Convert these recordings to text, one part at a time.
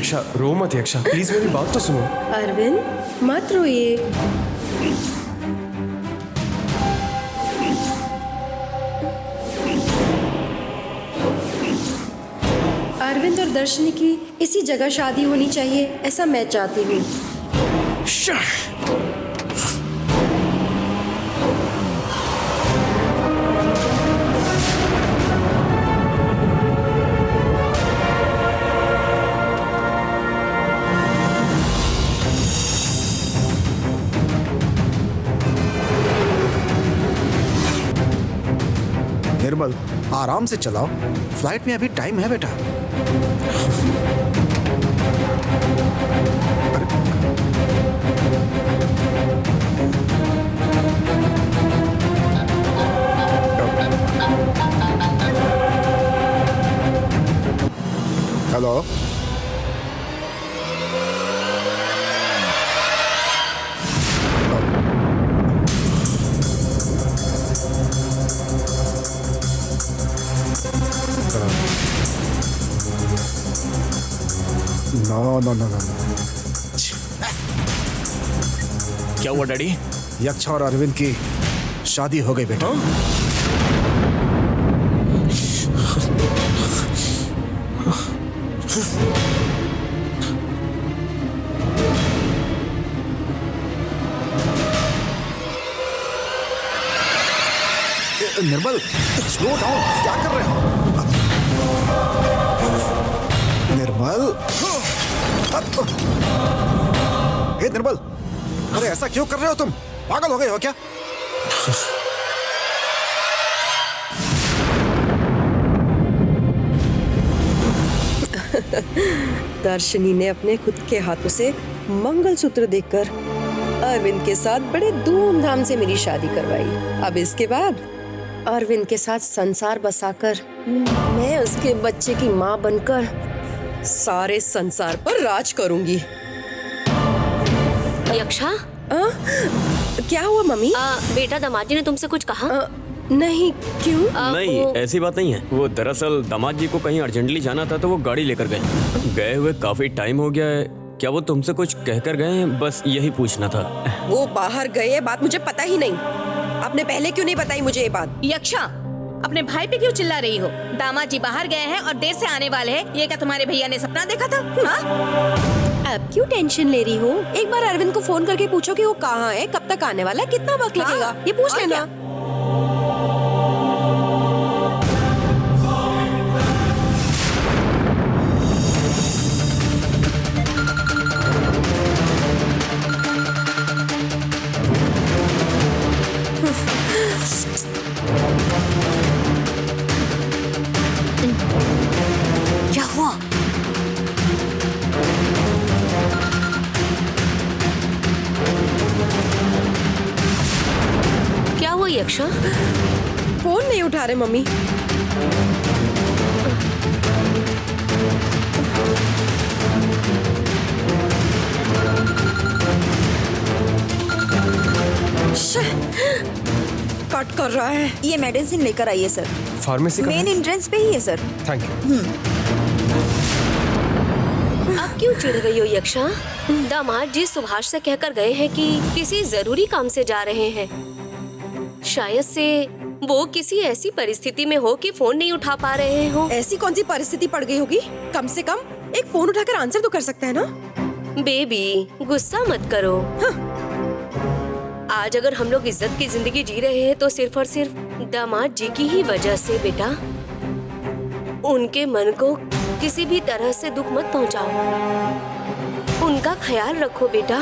यक्षा, रो मत यक्षा, प्लीज मेरी बात तो सुनो। अरविंद मत रोइए। अरविंद और दर्शनी की इसी जगह शादी होनी चाहिए, ऐसा मैं चाहती हूँ। निर्मल, आराम से चलाओ, फ्लाइट में अभी टाइम है बेटा। Hello, no no no no. क्या हुआ डैडी? यक्षा और अरविंद की शादी हो गई बेटा। निर्मल, स्लो डाउन, क्या कर रहे हो? निर्मल, हे निर्मल, अरे ऐसा क्यों कर रहे हो तुम? पागल हो गए हो क्या? दर्शनी ने अपने खुद के हाथों से मंगलसूत्र देखकर अरविंद के साथ बड़े धूमधाम से मेरी शादी करवाई। अब इसके बाद अरविंद के साथ संसार बसाकर मैं उसके बच्चे की माँ बनकर सारे संसार पर राज करूंगी। यक्षा, क्या हुआ मम्मी? बेटा दामाद जी ने तुमसे कुछ कहा? नहीं, क्यों? नहीं, ऐसी बात नहीं है। वो दरअसल दामाद जी को कहीं अर्जेंटली जाना था तो वो गाड़ी लेकर गए हुए काफी टाइम हो गया है। क्या वो तुमसे कुछ कहकर गए हैं? बस यही पूछना था। वो बाहर गए, बात मुझे पता ही नहीं। आपने पहले क्यों नहीं बताई मुझे ये बात? यक्षा, अपने भाई पे क्यों चिल्ला रही हो? दामाद जी बाहर गए हैं और देर से आने वाले हैं। ये क्या तुम्हारे भैया ने सपना देखा था? हाँ? अब क्यों टेंशन ले रही हो? एक बार अरविंद को फोन करके पूछो कि वो कहाँ है, कब तक आने वाला है, कितना वक्त लगेगा, ये पूछ लेना। क्या हुआ? क्या हुआ यक्षा? फोन नहीं उठा रहे मम्मी। कट कर रहा है। ये मेडिसिन लेकर आइए सर। फार्मेसी का मेन एंट्रेंस पे ही है सर। Thank you. अब क्यों चिढ़ रही हो यक्षा? दामाद जी सुभाष से कहकर गए हैं कि किसी जरूरी काम से जा रहे हैं। शायद से वो किसी ऐसी परिस्थिति में हो कि फोन नहीं उठा पा रहे हो। ऐसी कौन सी परिस्थिति पड़ गई होगी? कम से कम एक फोन उठाकर आंसर तो कर सकता है ना? बेबी, गुस्सा मत करो। आज अगर हम लोग इज्जत की जिंदगी जी रहे हैं तो सिर्फ और सिर्फ दामाद जी की ही वजह से। बेटा, उनके मन को किसी भी तरह से दुख मत पहुंचाओ। उनका ख्याल रखो बेटा।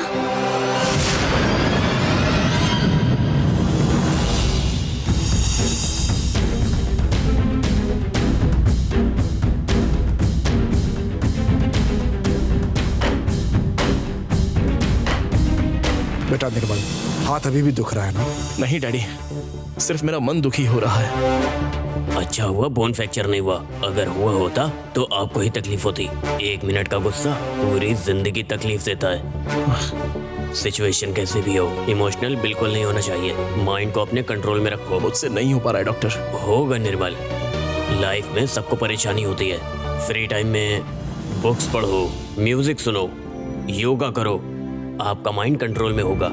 बेटा निर्मल, हाथ अभी भी दुख रहा है ना? नहीं डैडी, सिर्फ मेरा मन दुखी हो रहा है। अच्छा हुआ बोन फ्रैक्चर नहीं हुआ। अगर हुआ होता तो आपको ही तकलीफ होती। 1 मिनट का गुस्सा पूरी जिंदगी तकलीफ देता है। सिचुएशन कैसे भी हो, इमोशनल बिल्कुल नहीं होना चाहिए। माइंड को अपने कंट्रोल में रखो। मुझसे नहीं हो पा रहा है डॉक्टर। होगा निर्मल, लाइफ में सबको परेशानी होती है। फ्री टाइम में बुक्स पढ़ो, म्यूजिक सुनो, योगा करो, आपका माइंड कंट्रोल में होगा।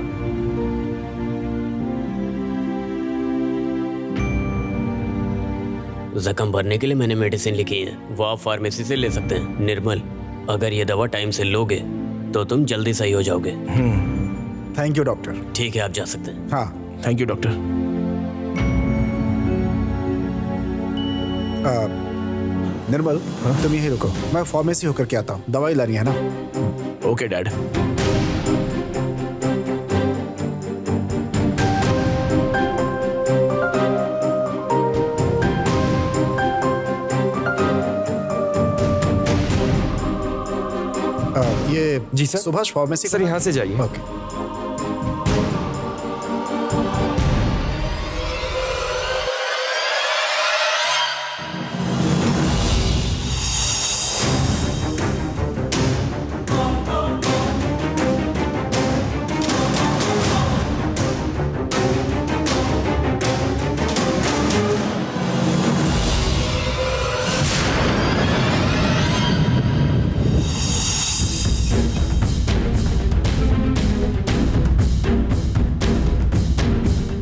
जख्म भरने के लिए मैंने मेडिसिन लिखी है, वो आप फार्मेसी से ले सकते हैं। निर्मल, अगर ये दवा टाइम से लोगे तो तुम जल्दी सही हो जाओगे। Thank you doctor. ठीक है, आप जा सकते हैं। हाँ थैंक यू डॉक्टर। निर्मल, तुम यहीं रुको, मैं फार्मेसी होकर के आता हूँ। दवाई लानी है ना? Okay dad. ये जी सर। सुभाष फार्मेसी सर यहाँ से जाइए। ओके।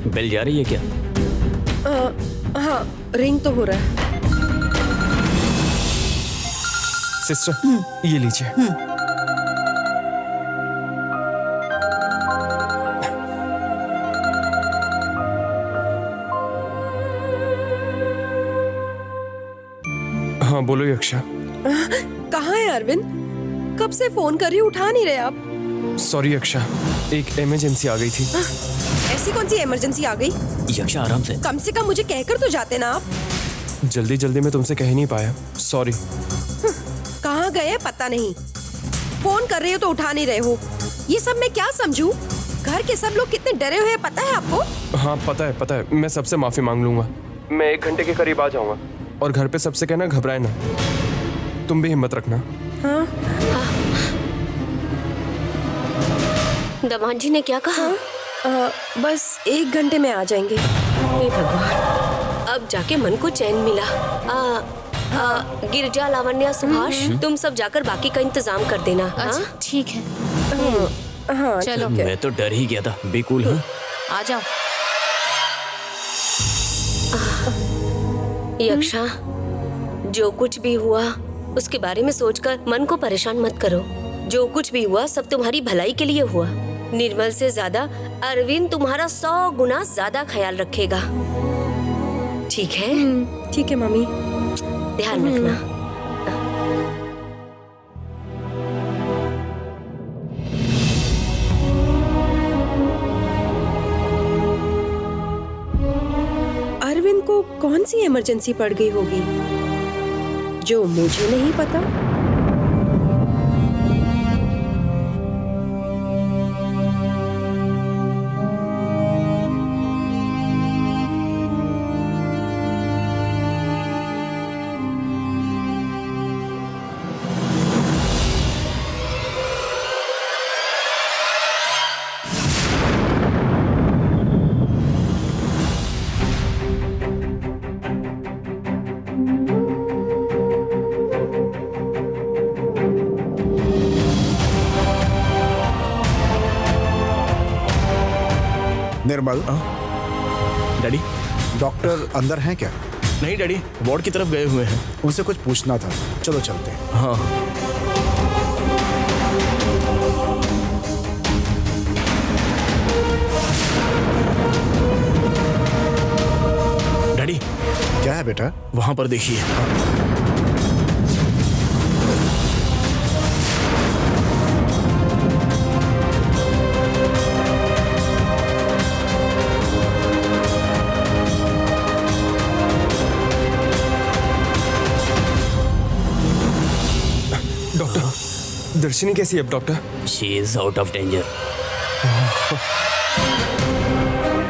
बेल जा रही है क्या? हाँ, रिंग तो हो रहा है। सिस्टर ये लीजिए। हाँ बोलो यक्षा। कहाँ है अरविंद? कब से फोन कर रही हूँ, उठा नहीं रहे आप। सॉरी यक्षा, एक इमरजेंसी आ गई थी। ऐसी कौन सी इमरजेंसी आ गई? यक्षा आराम से। कम मुझे कहकर तो जाते ना आप। जल्दी जल्दी में तुमसे कह नहीं पाया, सॉरी। कहाँ गए पता नहीं। फोन कर रहे हो तो उठा नहीं रहे हो। ये सब मैं क्या समझूं? घर के सब लोग कितने डरे हुए हैं पता है आपको? हाँ पता है। मैं सबसे माफी मांग लूंगा। मैं 1 घंटे के करीब आ जाऊंगा। और घर पे सबसे कहना घबराए ना। तुम भी हिम्मत रखना। हाँ। दामाद जी ने क्या कहा? बस 1 घंटे में आ जाएंगे। हे भगवान, अब जाके मन को चैन मिला। गिरजा, लावण्या, सुभाष, तुम सब जाकर बाकी का इंतजाम कर देना। हाँ? ठीक है, हाँ चलो। ठीक है। मैं तो डर ही गया था। Be cool. हाँ, आ जाओ। यक्षा, जो कुछ भी हुआ उसके बारे में सोचकर मन को परेशान मत करो। जो कुछ भी हुआ सब तुम्हारी भलाई के लिए हुआ। निर्मल से ज्यादा अरविंद तुम्हारा 100 गुना ज्यादा ख्याल रखेगा। ठीक है? ठीक है मम्मी। ध्यान रखना। अरविंद को कौन सी इमरजेंसी पड़ गई होगी जो मुझे नहीं पता? निर्मल, डैडी। डॉक्टर अंदर हैं क्या? नहीं डैडी, वार्ड की तरफ गए हुए हैं। उनसे कुछ पूछना था। चलो चलते हैं। हाँ। डैडी, क्या है बेटा? वहां पर देखिए। डॉक्टर, दर्शनी कैसी है अब doctor? She is out of danger.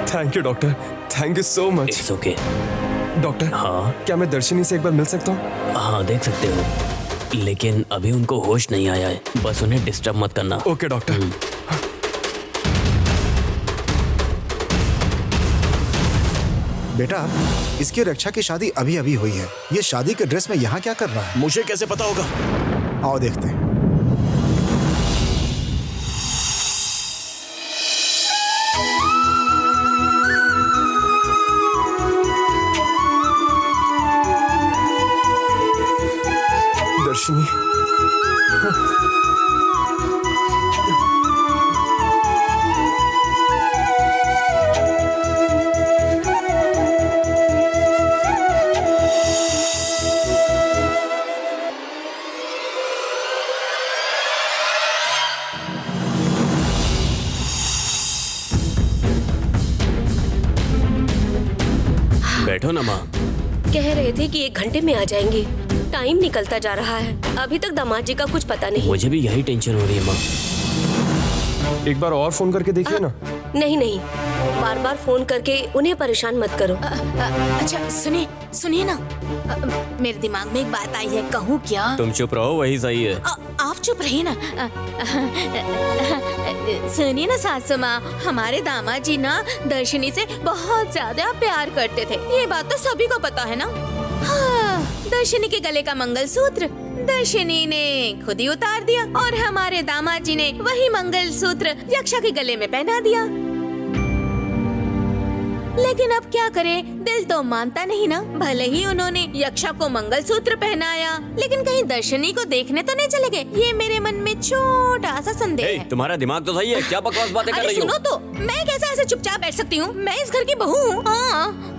Thank you doctor, thank you so much. It's okay. Doctor, हाँ क्या मैं दर्शनी से एक बार मिल सकता हूँ? हाँ, देख सकते हो, लेकिन अभी उनको होश नहीं आया है। बस उन्हें डिस्टर्ब मत करना। Okay doctor. बेटा, इसकी रक्षा की शादी अभी अभी हुई है। ये शादी के ड्रेस में यहाँ क्या कर रहा है? मुझे कैसे पता होगा? आओ देखते हैं। दर्शनी। बैठो ना माँ। कह रहे थे कि 1 घंटे में आ जाएंगे। टाइम निकलता जा रहा है, अभी तक दामाद जी का कुछ पता नहीं। मुझे भी यही टेंशन हो रही है माँ। एक बार और फोन करके देखिए ना। नहीं नहीं, बार बार फोन करके उन्हें परेशान मत करो। अच्छा सुनिए ना, मेरे दिमाग में एक बात आई है, कहूँ क्या? तुम चुप रहो, वही सही है। आप चुप रहिए ना। सुनिए ना सासू माँ, हमारे दामाद जी ना दर्शनी से बहुत ज्यादा प्यार करते थे, ये बात तो सभी को पता है ना। हाँ, दर्शनी के गले का मंगलसूत्र दर्शनी ने खुद ही उतार दिया और हमारे दामाद जी ने वही मंगलसूत्र यक्षा के गले में पहना दिया। लेकिन अब क्या करें, दिल तो मानता नहीं ना। भले ही उन्होंने यक्षा को मंगलसूत्र पहनाया, लेकिन कहीं दर्शनी को देखने तो नहीं चले गए। ये मेरे मन में छोटा सा संदेह है। तुम्हारा दिमाग तो सही है, क्या बकवास बातें कर अरे रही हो? सुनो तो, मैं कैसे ऐसे चुपचाप बैठ सकती हूँ? मैं इस घर की बहू हूँ। हाँ,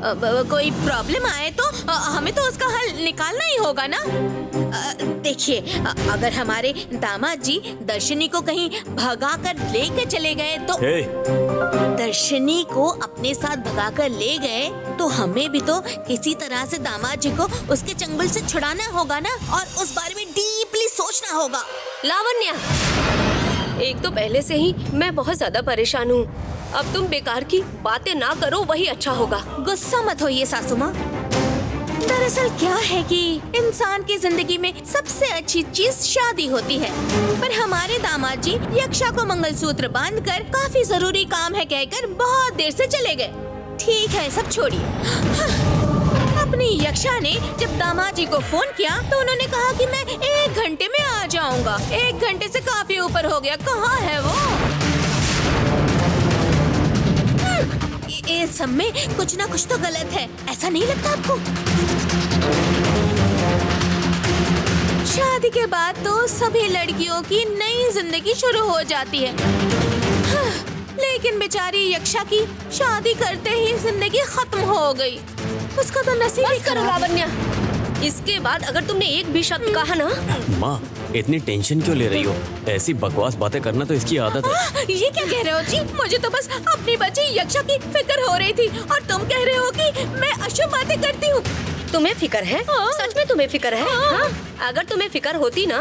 कोई प्रॉब्लम आए तो हमें तो उसका हल निकालना ही होगा ना। देखिए, अगर हमारे दामाद जी दर्शनी को कहीं भगा कर लेके चले गए तो दर्शनी को अपने साथ भगाकर ले गए तो हमें भी तो किसी तरह से दामाद जी को उसके चंगुल से छुड़ाना होगा ना, और उस बारे में डीपली सोचना होगा। लावण्या, एक तो पहले से ही मैं बहुत ज्यादा परेशान हूँ, अब तुम बेकार की बातें ना करो, वही अच्छा होगा। गुस्सा मत होइए सासू माँ। दरअसल क्या है कि इंसान की जिंदगी में सबसे अच्छी चीज शादी होती है, पर हमारे दामाद जी यक्षा को मंगलसूत्र बांधकर काफी जरूरी काम है कहकर बहुत देर से चले गए। ठीक है, सब छोड़िए। हाँ, अपनी यक्षा ने जब दामाद जी को फोन किया तो उन्होंने कहा कि मैं 1 घंटे में आ जाऊंगा। 1 घंटे से काफी ऊपर हो गया, कहाँ है वो? इस सब में कुछ ना कुछ तो गलत है, ऐसा नहीं लगता आपको? शादी के बाद तो सभी लड़कियों की नई जिंदगी शुरू हो जाती है। हाँ, लेकिन बेचारी यक्षा की शादी करते ही जिंदगी खत्म हो गई। उसका तो नसीब ही बस करो खराब। लावण्या, इसके बाद अगर तुमने एक भी शब्द कहा ना। माँ, इतनी टेंशन क्यों ले रही हो? ऐसी बकवास बातें करना तो इसकी आदत है। ये क्या कह रहे हो जी? मुझे तो बस अपनी बच्ची यक्षा की फिक्र हो रही थी और तुम कह रहे हो कि मैं अशुभ बातें करती हूँ। तुम्हें फिक्र है? सच में तुम्हें फिक्र है? हाँ? अगर तुम्हें फिक्र होती ना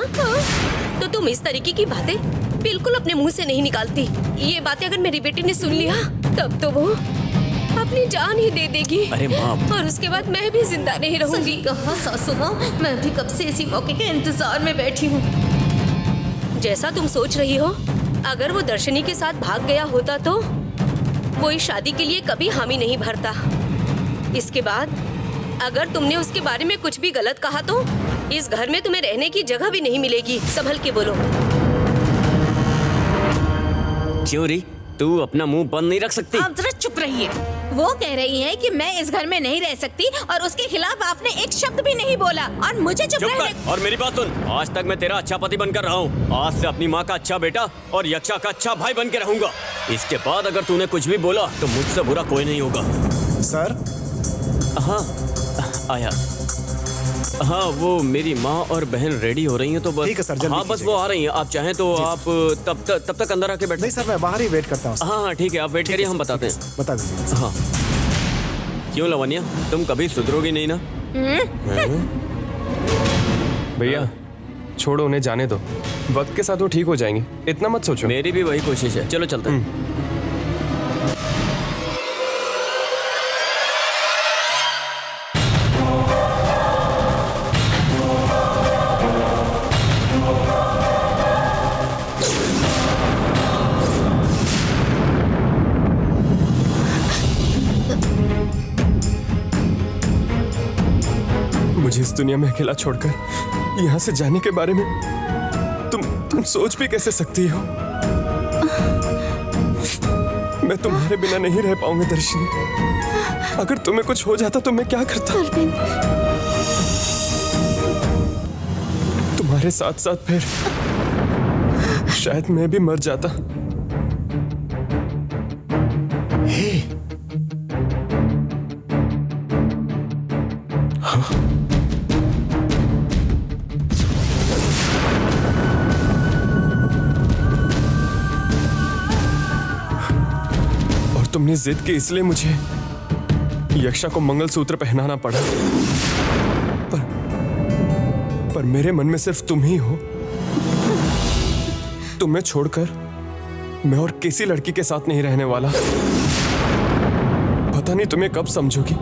तो तुम इस तरीके की बातें बिल्कुल अपने मुंह से नहीं निकालती। ये बातें अगर मेरी बेटी ने सुन लिया तब तो वो अपनी जान ही दे देगी। अरे माँ, और उसके बाद मैं भी जिंदा नहीं रहूंगी। कहा सासू माँ, मैं भी कब से इसी मौके के इंतजार में बैठी हूँ। जैसा तुम सोच रही हो, अगर वो दर्शनी के साथ भाग गया होता तो वो इस शादी के लिए कभी हामी नहीं भरता। इसके बाद अगर तुमने उसके बारे में कुछ भी गलत कहा तो इस घर में तुम्हें रहने की जगह भी नहीं मिलेगी। संभल के बोलो। क्यों री, तू अपना मुंह बंद नहीं रख सकती? आप जरा चुप रहिए। वो कह रही है कि मैं इस घर में नहीं रह सकती और उसके खिलाफ आपने एक शब्द भी नहीं बोला और मुझे चुप चुप रहने। कर और मेरी बात सुन। आज तक मैं तेरा अच्छा पति बनकर रहा हूँ, आज से अपनी माँ का अच्छा बेटा और यक्षा का अच्छा भाई बन के रहूंगा। इसके बाद अगर तूने कुछ भी बोला तो मुझसे बुरा कोई नहीं होगा। सर, हाँ आया। हाँ, वो मेरी माँ और बहन रेडी हो रही हैं तो बस। ठीक है सर, जल्दी हाँ बस वो आ रही हैं। आप चाहें तो आप तब तक अंदर आके बैठ। नहीं सर, मैं बाहर ही वेट करता हूँ। हाँ हाँ ठीक है, आप वेट करिए, हम बताते हैं। बता दीजिए। हाँ, क्यों लवन्या, तुम कभी सुधरोगी नहीं ना? भैया छोड़ो, उन्हें जाने दो, वक्त के साथ वो ठीक हो जाएंगे, इतना मत सोचो। मेरी भी वही कोशिश है। चलो चलते हैं। मुझे इस दुनिया में अकेला छोड़कर यहाँ से जाने के बारे में तुम सोच भी कैसे सकती हो? मैं तुम्हारे बिना नहीं रह पाऊंगा दर्शनी। अगर तुम्हें कुछ हो जाता तो मैं क्या करता? तुम्हारे तुम्हारे साथ साथ फिर शायद मैं भी मर जाता। और तुमने जिद की, इसलिए मुझे यक्षा को मंगलसूत्र पहनाना पड़ा। पर मेरे मन में सिर्फ तुम ही हो। तुम्हें छोड़कर मैं और किसी लड़की के साथ नहीं रहने वाला। पता नहीं तुम्हें कब समझोगी।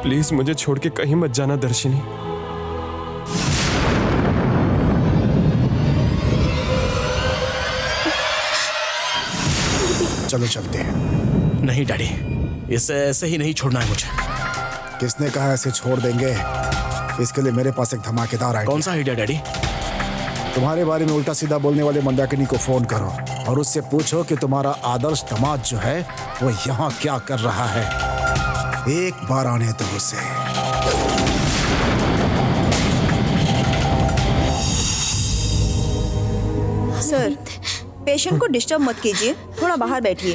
प्लीज मुझे छोड़ के कहीं मत जाना दर्शिनी। चलो चलते हैं। नहीं डैडी, इसे ऐसे ही नहीं छोड़ना है मुझे। किसने कहा ऐसे छोड़ देंगे? इसके लिए मेरे पास एक धमाकेदार आइडिया। कौन सा आइडिया डैडी? तुम्हारे बारे में उल्टा सीधा बोलने वाले मंदाकिनी को फोन करो और उससे पूछो कि तुम्हारा आदर्श दामाद जो है वो यहाँ क्या कर रहा है। एक बार आने दो उसे। सर, पेशेंट को डिस्टर्ब मत कीजिए, थोड़ा बाहर बैठिए।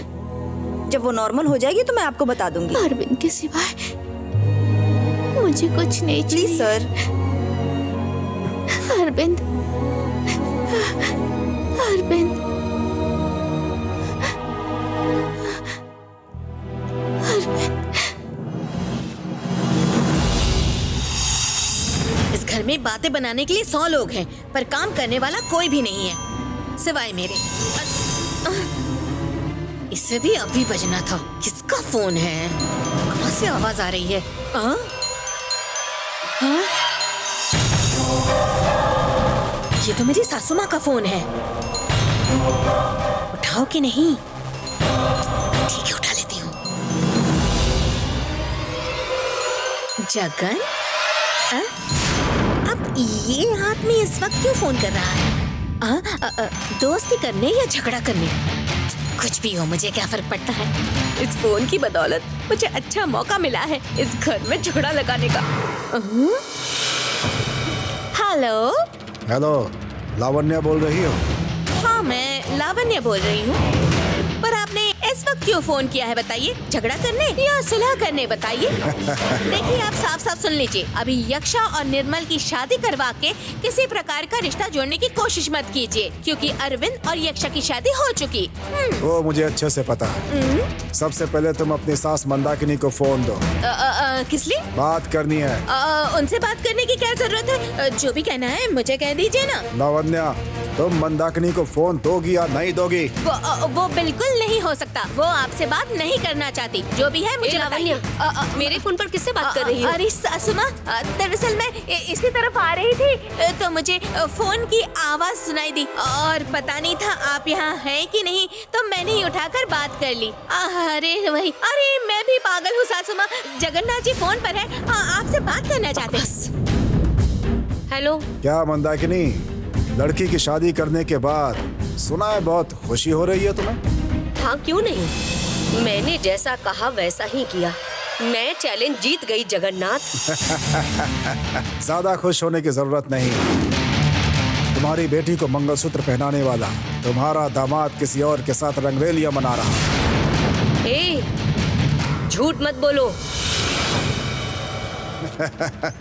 जब वो नॉर्मल हो जाएगी तो मैं आपको बता दूंगी। अरविंद के सिवाय मुझे कुछ नहीं प्लीज सर। अरविंद, अरविंद, अरविंद। इस घर में बातें बनाने के लिए 100 लोग हैं, पर काम करने वाला कोई भी नहीं है सिवाय मेरे। इससे भी अभी बजना था। किसका फोन है? कहाँ से आवाज आ रही है? हाँ? ये तो मेरी सासू माँ का फोन है। उठाओ कि नहीं? ठीक है, उठा लेती हूँ। जगन, अब ये आदमी इस वक्त क्यों फोन कर रहा है? दोस्ती करने या झगड़ा करने? कुछ भी हो, मुझे क्या फर्क पड़ता है। इस फोन की बदौलत मुझे अच्छा मौका मिला है इस घर में झगड़ा लगाने का। हेलो। हेलो, लावण्या बोल रही हो? हाँ, मैं लावण्या बोल रही हूँ। पर आपने इस वक्त क्यों फोन किया है बताइए? झगड़ा करने या सुलह करने बताइए। देखिए, आप साफ साफ सुन लीजिए। अभी यक्षा और निर्मल की शादी करवा के किसी प्रकार का रिश्ता जोड़ने की कोशिश मत कीजिए, क्योंकि अरविंद और यक्षा की शादी हो चुकी। वो मुझे अच्छे से पता है। सबसे पहले तुम अपनी सास मंदाकिनी को फोन दो। किस लिए? बात करनी है। उनसे बात करने की क्या जरूरत है? जो भी कहना है मुझे कह दीजिए ना। लावण्या, तुम मंदाकिनी को फोन दोगी या नहीं दोगी? वो बिल्कुल नहीं हो सकता। वो आपसे बात नहीं करना चाहती। जो भी है मुझे बताइए। मेरे फोन पर किससे बात कर रही हो? अरे सासू माँ, दरअसल मैं इसी तरफ आ रही थी तो मुझे फोन की आवाज सुनाई दी और पता नहीं था आप यहाँ हैं कि नहीं, तो मैंने ही उठाकर बात कर ली। अरे वही, अरे मैं भी पागल हूँ सासू माँ। जगन्नाथ जी फोन पर है, आपसे बात करना चाहते हैं। हेलो। क्या मंदाकिनी, लड़की की शादी करने के बाद सुना है बहुत खुशी हो रही है तुम्हें? हाँ, क्यों नहीं। मैंने जैसा कहा वैसा ही किया। मैं चैलेंज जीत गई जगन्नाथ। ज्यादा खुश होने की जरूरत नहीं। तुम्हारी बेटी को मंगलसूत्र पहनाने वाला तुम्हारा दामाद किसी और के साथ रंगरेलियां मना रहा। ए, झूठ मत बोलो।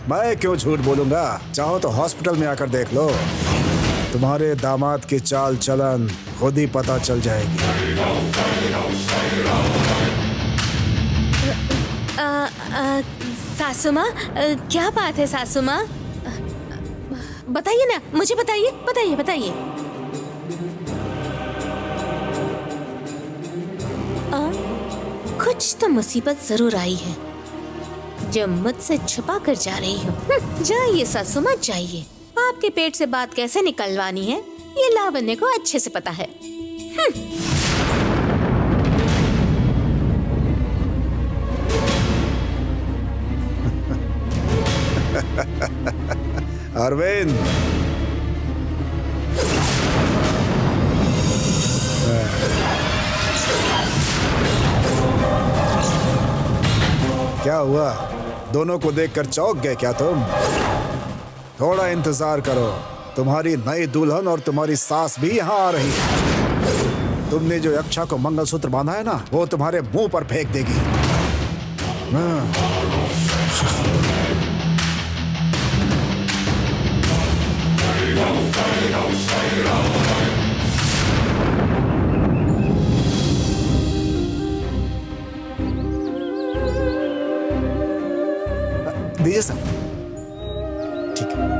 मैं क्यों झूठ बोलूंगा? चाहो तो हॉस्पिटल में आकर देख लो। तुम्हारे दामाद की चाल चलन खुद ही पता चल जाएगी। सासू माँ, क्या बात है सासू माँ? बताइए ना, मुझे बताइए, बताइए बताइए। कुछ तो मुसीबत जरूर आई है जो मुझसे छुपा कर जा रही हूँ। जाइए सासू माँ, जाइए। आपके पेट से बात कैसे निकलवानी है ये लावण्य को अच्छे से पता है। अरविंद, क्या हुआ? दोनों को देखकर चौंक गए क्या तुम? थोड़ा इंतजार करो, तुम्हारी नई दुल्हन और तुम्हारी सास भी यहाँ आ रही है। तुमने जो यक्षा को मंगलसूत्र बांधा है ना, वो तुम्हारे मुंह पर फेंक देगी। दीजिए सर। ठीक है।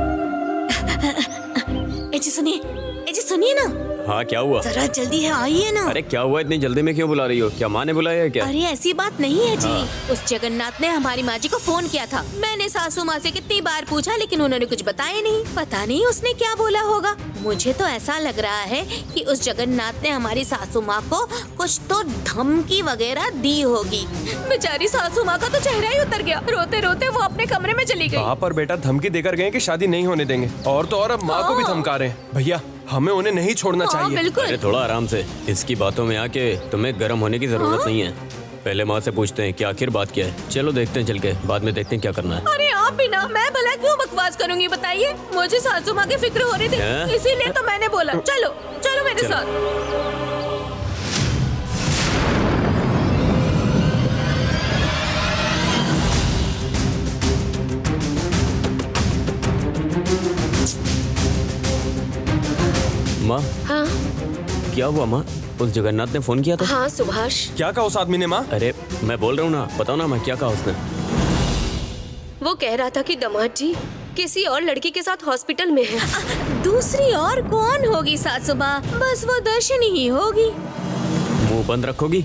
ए जी सुनिए ना, हाँ क्या हुआ? जरा जल्दी है, आइए ना। अरे क्या हुआ, इतनी जल्दी में क्यों बुला रही हो? क्या माँ ने बुलाया है क्या? अरे ऐसी बात नहीं है जी। उस जगन्नाथ ने हमारी माँ जी को फोन किया था। मैंने सासू माँ से कितनी बार पूछा, लेकिन उन्होंने कुछ बताया नहीं। पता नहीं उसने क्या बोला होगा। मुझे तो ऐसा लग रहा है कि उस जगन्नाथ ने हमारी सासू माँ को कुछ तो धमकी वगैरह दी होगी। बेचारी सासू माँ का तो चेहरा ही उतर गया। रोते रोते वो अपने कमरे में चली गई। कहाँ पर बेटा धमकी देकर गए कि शादी नहीं होने देंगे, और तो और अब माँ को भी धमका रहे हैं। भैया हमें उन्हें नहीं छोड़ना चाहिए। बिल्कुल। अरे थोड़ा आराम से, इसकी बातों में आके तुम्हें गर्म होने की जरूरत नहीं है। पहले माँ से पूछते हैं कि आखिर बात क्या है। चलो देखते हैं, चल के बाद में देखते हैं क्या करना है। अरे आप भी ना, मैं भला क्यों बकवास करूंगी बताइए। मुझे सासू माँ की फिक्र हो रही थी, इसीलिए तो मैंने बोला चलो चलो मेरे साथ। माँ हाँ क्या हुआ माँ? उस जगन्नाथ ने फोन किया था? हाँ सुभाष, क्या कहा उस आदमी ने माँ? अरे मैं बोल रहा हूँ ना, बताओ ना माँ क्या कहा उसने? वो कह रहा था कि दामाद जी किसी और लड़की के साथ हॉस्पिटल में है। दूसरी और कौन होगी सासू माँ? बस वो दर्शनी ही होगी। मुंह बंद रखोगी?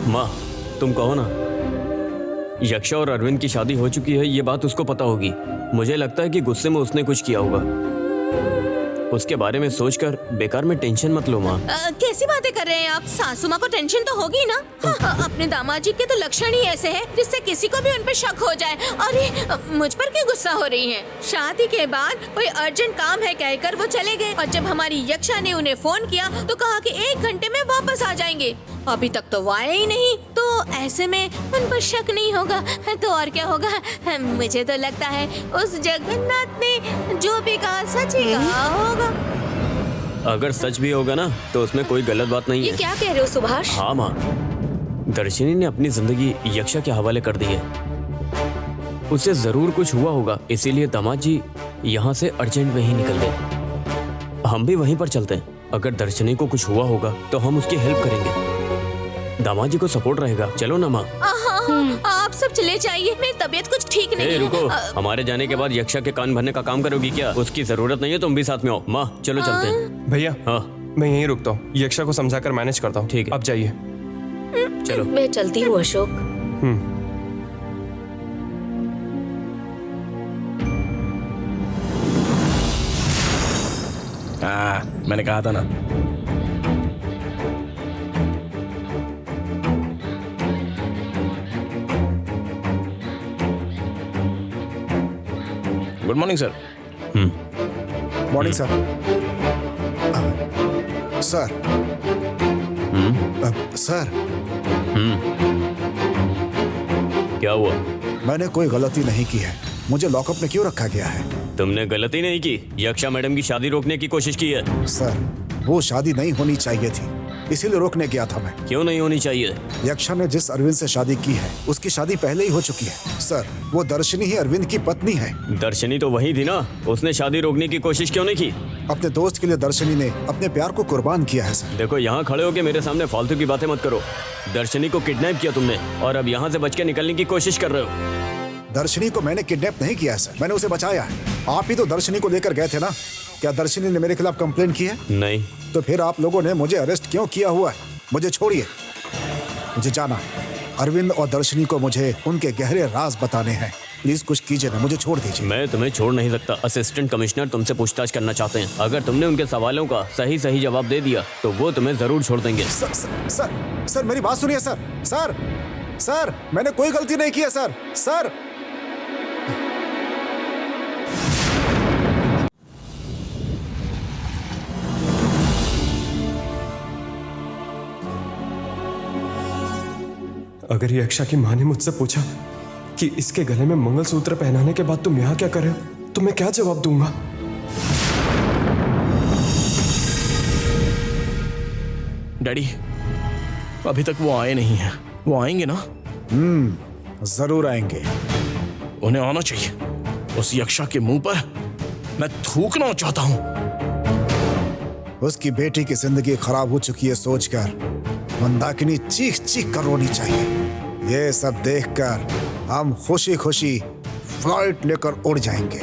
माँ तुम कहो ना, यक्षा और अरविंद की शादी हो चुकी है, ये बात उसको पता होगी। मुझे लगता है कि गुस्से में उसने कुछ किया होगा। उसके बारे में सोचकर बेकार में टेंशन मत लो माँ। कैसी बातें कर रहे हैं आप? सासू माँ को टेंशन तो होगी ना। अपने दामाद जी के तो लक्षण ही ऐसे हैं जिससे किसी को भी उन पे शक हो जाए। अरे मुझ पर क्यों गुस्सा हो रही हैं? शादी के बाद कोई अर्जेंट काम है कहकर वो चले गए, और जब हमारी यक्षा ने उन्हें फोन किया तो कहा कि 1 घंटे में वापस आ जाएंगे। अभी तक तो वो आए ही नहीं, तो ऐसे में उन पर शक नहीं होगा तो और क्या होगा। मुझे तो लगता है उस जगन्नाथ ने जो भी कहा सच ही कहा होगा। अगर सच भी होगा ना तो उसमें कोई गलत बात नहीं ये है। क्या कह रहे हो सुभाष? हाँ माँ, दर्शनी ने अपनी जिंदगी यक्षा के हवाले कर दी है। उसे जरूर कुछ हुआ होगा, इसीलिए दामाद जी यहाँ से अर्जेंट में ही निकल गए। हम भी वहीं पर चलते हैं। अगर दर्शनी को कुछ हुआ होगा तो हम उसकी हेल्प करेंगे। दामाद जी को सपोर्ट रहेगा। चलो ना माँ। आप सब चले जाइए, मेरी तबीयत कुछ ठीक नहीं है। रुको, हमारे जाने के बाद यक्षा के कान भरने का काम करोगी क्या? उसकी जरूरत नहीं है, तुम भी साथ में आओ। माँ चलो चलते हैं। भैया हाँ मैं यहीं रुकता हूँ, यक्षा को समझाकर मैनेज करता हूँ। ठीक है। अब जाइए। चलो। मैं चलती हूँ अशोक। मैंने कहा था ना। Good morning sir. Morning sir. Sir sir क्या हुआ? मैंने कोई गलती नहीं की है, मुझे लॉकअप में क्यों रखा गया है? तुमने गलती नहीं की, यक्षा मैडम की शादी रोकने की कोशिश की है। सर वो शादी नहीं होनी चाहिए थी, इसीलिए रोकने गया था मैं। क्यों नहीं होनी चाहिए? यक्षा ने जिस अरविंद से शादी की है उसकी शादी पहले ही हो चुकी है। सर वो दर्शनी ही अरविंद की पत्नी है। दर्शनी तो वही थी ना, उसने शादी रोकने की कोशिश क्यों नहीं की? अपने दोस्त के लिए दर्शनी ने अपने प्यार को कुर्बान किया है सर। देखो यहाँ खड़े होके मेरे सामने फालतू की बातें मत करो। दर्शनी को किडनैप किया तुमने और अब यहाँ से बच के निकलने की कोशिश कर रहे हो। दर्शनी को मैंने किडनैप नहीं किया है सर, मैंने उसे बचाया है। आप ही तो दर्शनी को लेकर गए थे ना? क्या दर्शनी ने मेरे खिलाफ कंप्लेंट की है? नहीं। तो फिर आप लोगों ने मुझे अरेस्ट क्यों किया हुआ है? मुझे छोड़िए, मुझे जाना। अरविंद और दर्शनी को मुझे उनके गहरे राज बताने हैं। प्लीज कुछ कीजिए ना, मुझे छोड़ दीजिए। मैं तुम्हें छोड़ नहीं सकता। असिस्टेंट कमिश्नर तुमसे पूछताछ करना चाहते हैं। अगर तुमने उनके सवालों का सही सही जवाब दे दिया तो वो तुम्हें जरूर छोड़ देंगे। सर मेरी बात सुनिए सर। सर सर मैंने कोई गलती नहीं की है सर। सर अगर यक्षा की माँ ने मुझसे पूछा कि इसके गले में मंगलसूत्र पहनाने के बाद तुम यहाँ क्या कर रहे हो, तो मैं क्या जवाब दूंगा? डैडी, अभी तक वो आए नहीं हैं। वो आएंगे ना? जरूर आएंगे। उन्हें आना चाहिए। उस यक्षा के मुंह पर मैं थूकना चाहता हूं। उसकी बेटी की जिंदगी खराब हो चुकी है सोचकर मंदाकिनी चीख चीख कर रोनी चाहिए। ये सब देखकर हम खुशी खुशी फ्लाइट लेकर उड़ जाएंगे।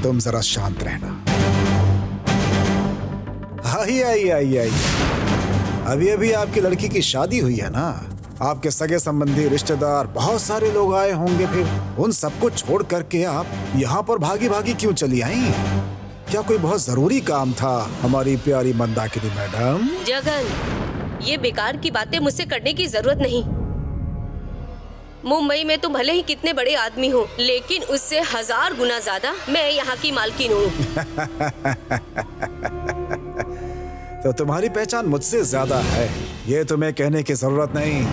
तुम जरा शांत रहना। आइए आइए आइए आइए। अभी अभी आपकी लड़की की शादी हुई है ना, आपके सगे संबंधी रिश्तेदार बहुत सारे लोग आए होंगे। फिर उन सबको छोड़ करके आप यहाँ पर भागी भागी क्यों चली आई? क्या कोई बहुत जरूरी काम था हमारी प्यारी मंदाकिनी मैडम? जगन, ये बेकार की बातें मुझसे करने की जरूरत नहीं। मुंबई में तुम भले ही कितने बड़े आदमी हो, लेकिन उससे 1000 गुना ज्यादा मैं यहाँ की मालकिन हूँ। तो तुम्हारी पहचान मुझसे ज्यादा है, ये तुम्हें कहने की जरूरत नहीं।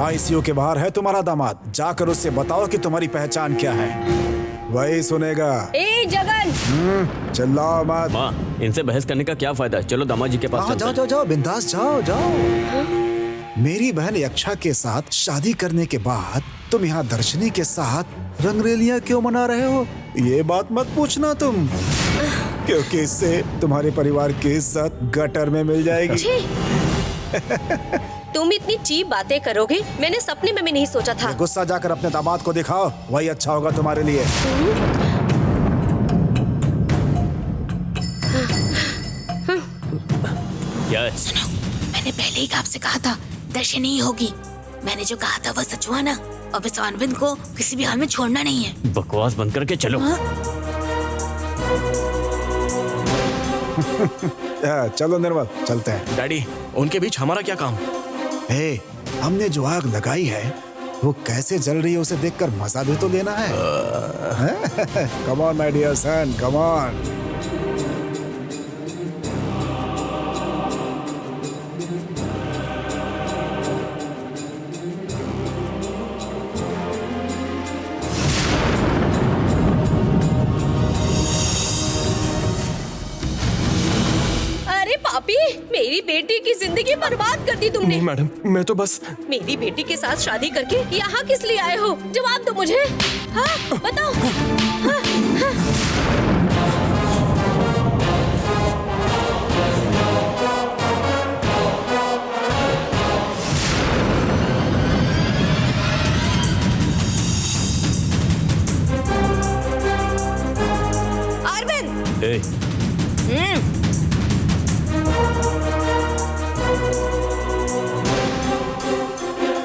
आईसीयू के बाहर है तुम्हारा दामाद, जाकर उससे बताओ कि तुम्हारी पहचान क्या है, वही सुनेगा। ए जगन! चिल्लाओ मत। माँ, इनसे बहस करने का क्या फायदा? चलो दामाद जी के पास चलते जाओ हैं। जाओ जाओ, बिंदास जाओ जाओ। मेरी बहन यक्षा के साथ शादी करने के बाद तुम यहाँ दर्शनी के साथ रंगरेलियां क्यों मना रहे हो? ये बात मत पूछना तुम, क्योंकि इससे तुम्हारे परिवार की इज्जत गटर में मिल जाएगी। तुम इतनी चीप बातें करोगे, मैंने सपने में भी नहीं सोचा था। गुस्सा जाकर अपने दामाद को दिखाओ, वही अच्छा होगा तुम्हारे लिए। क्या है? सुनो, मैंने पहले ही आपसे कहा था दर्शनी ही होगी। मैंने जो कहा था वो सच हुआ ना। अब इस अरविंद को किसी भी हाल में छोड़ना नहीं है। बकवास बंद करके चलो। चलो निर्मल, चलते हैं। डैडी, उनके बीच हमारा क्या काम? हे, हमने जो आग लगाई है वो कैसे जल रही है उसे देखकर मजा भी तो लेना है। Come on my dear son, come on. पापी, मेरी बेटी की जिंदगी बर्बाद कर दी तुमने। नहीं मैडम, मैं तो बस मेरी बेटी के साथ शादी करके यहाँ किस लिए आए हो? जवाब दो मुझे। हाँ, बताओ। हाँ, हाँ। अरविंद!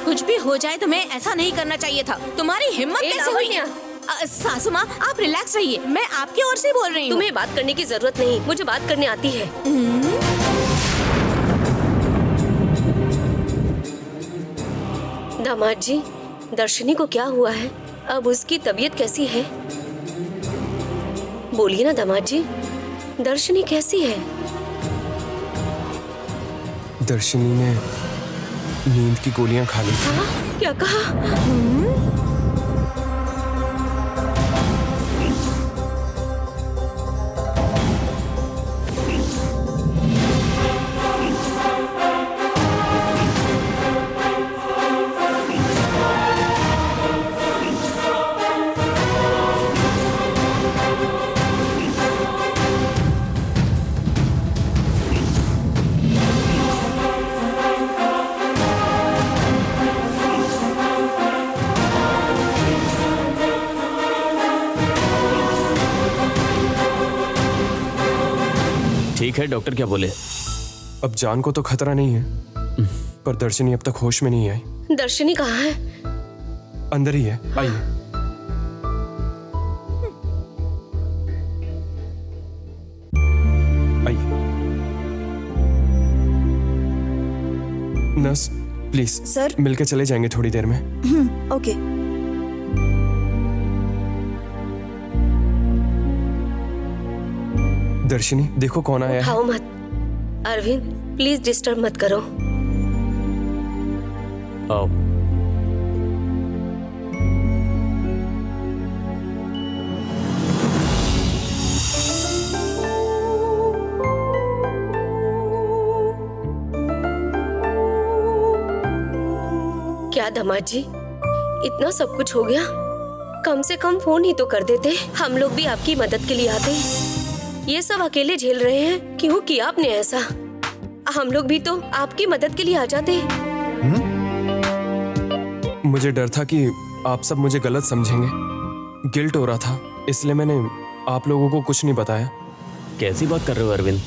कुछ भी हो जाए तुम्हें ऐसा नहीं करना चाहिए था। तुम्हारी हिम्मत कैसे हुई? सासू माँ, आप रिलैक्स रहिए, मैं आपकी ओर से बोल रही हूँ। तुम्हें बात करने की जरूरत नहीं, मुझे बात करने आती है। दामाद जी, दर्शनी को क्या हुआ है? अब उसकी तबीयत कैसी है? बोलिए ना दामाद जी, दर्शनी कैसी है? दर्शनी ने नींद की गोलियां खा ली। हाँ? क्या कहा? ठीक है, डॉक्टर क्या बोले? अब जान को तो खतरा नहीं है, पर दर्शनी अब तक होश में नहीं आई। दर्शनी कहाँ है? अंदर ही है, आइए। आइए। Nurse, please sir. मिलके चले जाएंगे थोड़ी देर में। ओके। दर्शनी, देखो कौन आया है। खाओ मत। अरविंद प्लीज डिस्टर्ब मत करो। आओ। क्या दामाद जी, इतना सब कुछ हो गया? कम से कम फोन ही तो कर देते, हम लोग भी आपकी मदद के लिए आते। ये सब अकेले झेल रहे हैं, क्यों किया आपने ऐसा? हम लोग भी तो आपकी मदद के लिए आ जाते। मुझे डर था कि आप सब मुझे गलत समझेंगे, गिल्ट हो रहा था, इसलिए मैंने आप लोगों को कुछ नहीं बताया। कैसी बात कर रहे हो अरविंद?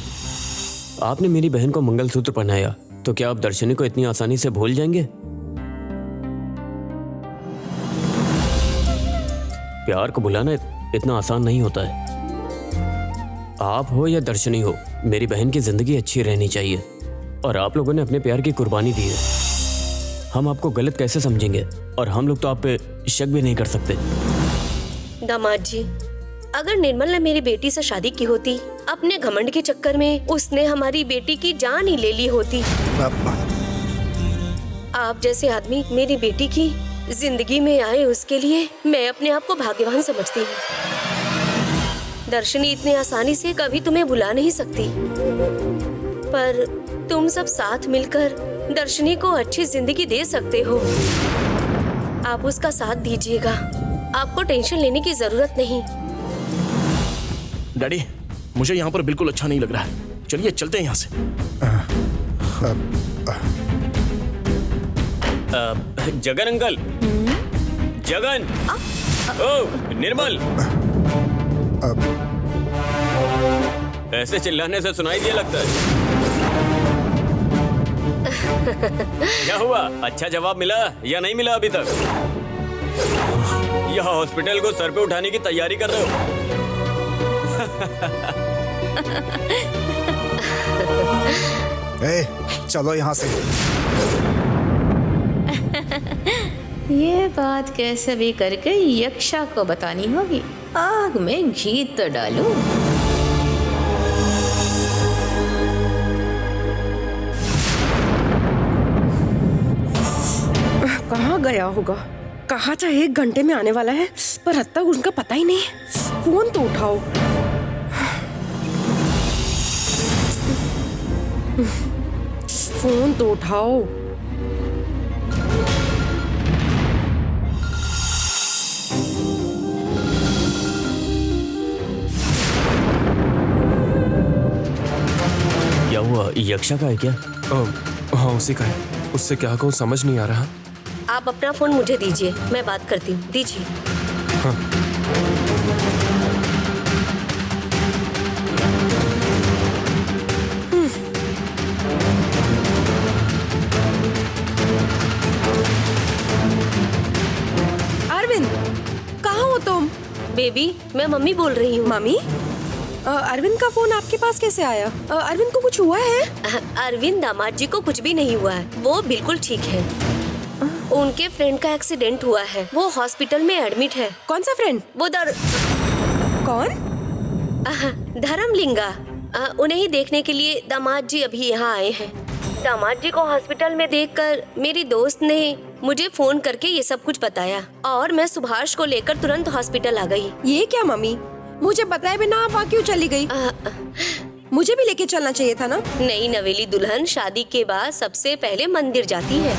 आपने मेरी बहन को मंगलसूत्र पहनाया, तो क्या आप दर्शनी को इतनी आसानी से भूल जाएंगे? प्यार को भुलाना इतना आसान नहीं होता है। आप हो या दर्शनी हो, मेरी बहन की जिंदगी अच्छी रहनी चाहिए, और आप लोगों ने अपने प्यार की कुर्बानी दी है। हम आपको गलत कैसे समझेंगे? और हम लोग तो आप पे शक भी नहीं कर सकते। दामाद जी, अगर निर्मल ने मेरी बेटी से शादी की होती, अपने घमंड के चक्कर में उसने हमारी बेटी की जान ही ले ली होती। आप जैसे आदमी मेरी बेटी की जिंदगी में आए, उसके लिए मैं अपने आप को भाग्यवान समझती हूँ। दर्शनी इतनी आसानी से कभी तुम्हें भुला नहीं सकती, पर तुम सब साथ मिलकर दर्शनी को अच्छी जिंदगी दे सकते हो। आप उसका साथ दीजिएगा, आपको टेंशन लेने की जरूरत नहीं। डैडी, मुझे यहाँ पर बिल्कुल अच्छा नहीं लग रहा है, चलिए चलते हैं यहाँ से। जगन अंकल, जगन, ओ निर्मल, ऐसे चिल्लाने से सुनाई दिया लगता है। क्या हुआ? अच्छा जवाब मिला या नहीं मिला अभी तक? यह हॉस्पिटल को सर पे उठाने की तैयारी कर रहे हो? चलो यहाँ से। ये बात कैसे भी करके यक्षा को बतानी होगी। आग में घी तो डालूं। कहाँ गया होगा? कहा था 1 घंटे में आने वाला है, पर अब तक उनका पता ही नहीं। फोन तो उठाओ। फोन तो उठाओ। क्या हुआ? यक्षा का है क्या? हाँ उसी का है, उससे क्या कहूँ समझ नहीं आ रहा। आप अपना फोन मुझे दीजिए, मैं बात करती हूँ। दीजिए। हाँ। अरविंद, कहाँ हो तुम? बेबी, मैं मम्मी बोल रही हूँ। मम्मी? अरविंद का फोन आपके पास कैसे आया? अरविंद को कुछ हुआ है? अरविंद दामाद जी को कुछ भी नहीं हुआ है, वो बिल्कुल ठीक है। उनके फ्रेंड का एक्सीडेंट हुआ है, वो हॉस्पिटल में एडमिट है। कौन सा फ्रेंड? वो कौन? धर्मलिंगा। उन्हें ही देखने के लिए दामाद जी अभी यहाँ आए हैं। दामाद जी को हॉस्पिटल में देखकर मेरी दोस्त ने मुझे फोन करके ये सब कुछ बताया, और मैं सुभाष को लेकर तुरंत हॉस्पिटल आ गई। ये क्या मम्मी, मुझे बताए बिना आप वहाँ क्यों चली गई? मुझे भी लेके चलना चाहिए था ना। नई नवेली दुल्हन शादी के बाद सबसे पहले मंदिर जाती है,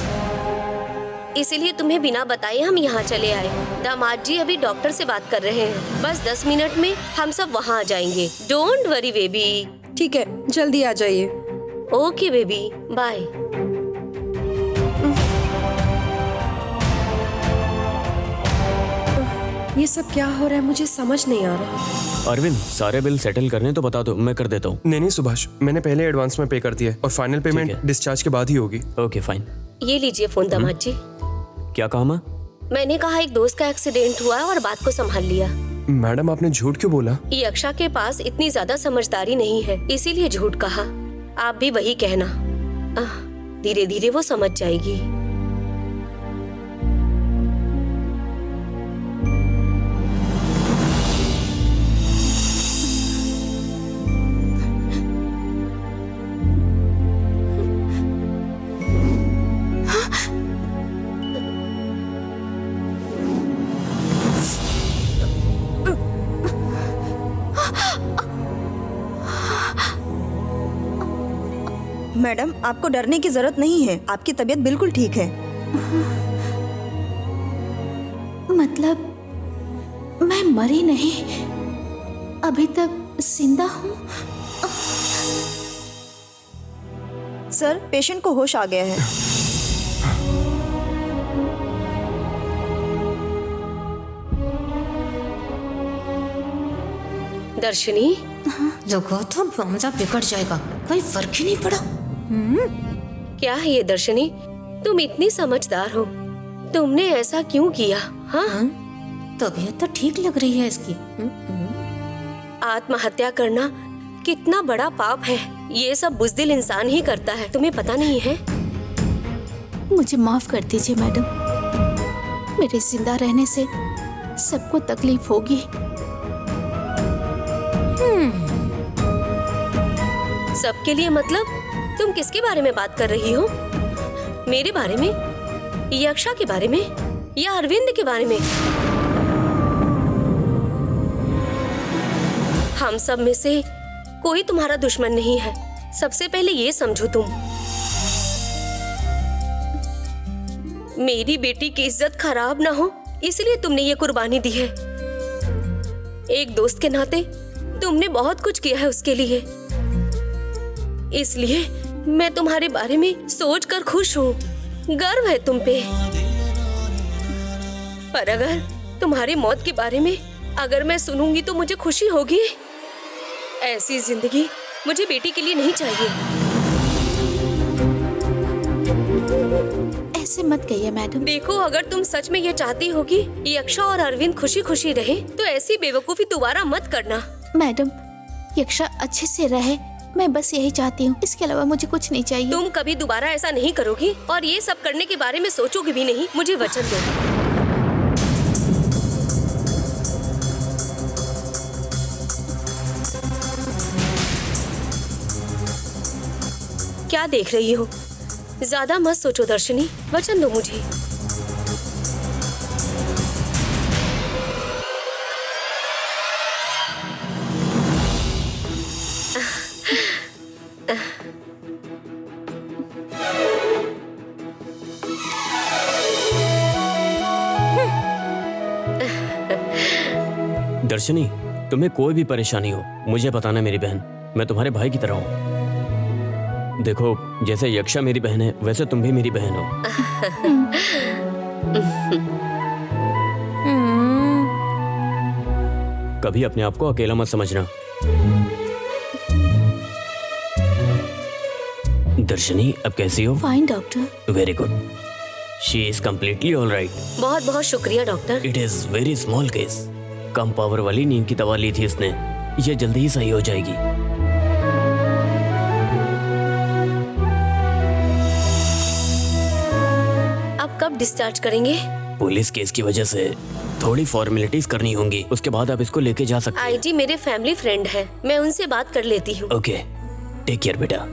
इसीलिए तुम्हें बिना बताए हम यहाँ चले आए। दामाद जी अभी डॉक्टर से बात कर रहे हैं, बस 10 मिनट में हम सब वहाँ आ जाएंगे। Don't worry baby. ठीक है, जल्दी आ जाइए। Okay baby, bye. ये सब क्या हो रहा है, मुझे समझ नहीं आ रहा। अरविंद, सारे बिल सेटल करने तो बता दो, मैं कर देता हूँ। नहीं सुभाष, मैंने पहले एडवांस में पे कर दिया है और फाइनल पेमेंट है। डिस्चार्ज के बाद ही होगी। Okay fine. ये लीजिए फोन दामाद जी। क्या कहा माँ? मैंने कहा एक दोस्त का एक्सीडेंट हुआ और बात को संभाल लिया। मैडम आपने झूठ क्यों बोला? यक्षा के पास इतनी ज्यादा समझदारी नहीं है, इसीलिए झूठ कहा। आप भी वही कहना, धीरे धीरे वो समझ जाएगी। मैडम, आपको डरने की जरूरत नहीं है, आपकी तबीयत बिल्कुल ठीक है। मतलब मैं मरी नहीं, अभी तक जिंदा हूँ। सर, पेशेंट को होश आ गया है। दर्शनी, लगा था मामला बिगड़ जाएगा, कोई फर्क ही नहीं पड़ा। क्या है ये दर्शनी? तुम इतनी समझदार हो, तुमने ऐसा क्यों किया? हाँ, तबीयत तो ठीक लग रही है इसकी। आत्महत्या करना कितना बड़ा पाप है, ये सब बुज़दिल इंसान ही करता है, तुम्हें पता नहीं है? मुझे माफ कर दीजिए मैडम, मेरे जिंदा रहने से सबको तकलीफ होगी। सबके लिए मतलब? तुम किसके बारे में बात कर रही हो? मेरे बारे में, यक्षा के बारे में, या अरविंद के बारे में? हम सब में से कोई तुम्हारा दुश्मन नहीं है, सबसे पहले ये समझो तुम। मेरी बेटी की इज्जत खराब ना हो इसलिए तुमने ये कुर्बानी दी है। एक दोस्त के नाते तुमने बहुत कुछ किया है उसके लिए, इसलिए मैं तुम्हारे बारे में सोचकर खुश हूँ, गर्व है तुम पे। पर अगर तुम्हारी मौत के बारे में अगर मैं सुनूंगी तो मुझे खुशी होगी। ऐसी जिंदगी मुझे बेटी के लिए नहीं चाहिए। ऐसे मत कहिए मैडम। देखो, अगर तुम सच में ये चाहती हो कि यक्षा और अरविंद खुशी खुशी रहे तो ऐसी बेवकूफी दोबारा मत करना। मैडम, यक्षा अच्छे से रहे, मैं बस यही चाहती हूँ, इसके अलावा मुझे कुछ नहीं चाहिए। तुम कभी दोबारा ऐसा नहीं करोगी और ये सब करने के बारे में सोचोगी भी नहीं, मुझे वचन दो। क्या देख रही हो? ज्यादा मत सोचो दर्शनी, वचन दो मुझे। दर्शनी, तुम्हें कोई भी परेशानी हो मुझे बताना मेरी बहन, मैं तुम्हारे भाई की तरह हूँ। देखो, जैसे यक्षा मेरी बहन है वैसे तुम भी मेरी बहन हो। कभी अपने आप को अकेला मत समझना। दर्शनी, अब कैसी हो? Fine doctor. Very good, she is completely all right. बहुत बहुत शुक्रिया doctor. It is very small case, come power वाली नींद की दवा ली थी इसने, ये जल्दी ही सही हो जाएगी। अब कब डिस्चार्ज करेंगे? पुलिस केस की वजह से थोड़ी फॉर्मेलिटीज करनी होंगी, उसके बाद आप इसको लेके जा सकते हैं। आईजी मेरे फैमिली फ्रेंड है, मैं उनसे बात कर लेती हूँ। ओके, टेक केयर बेटा।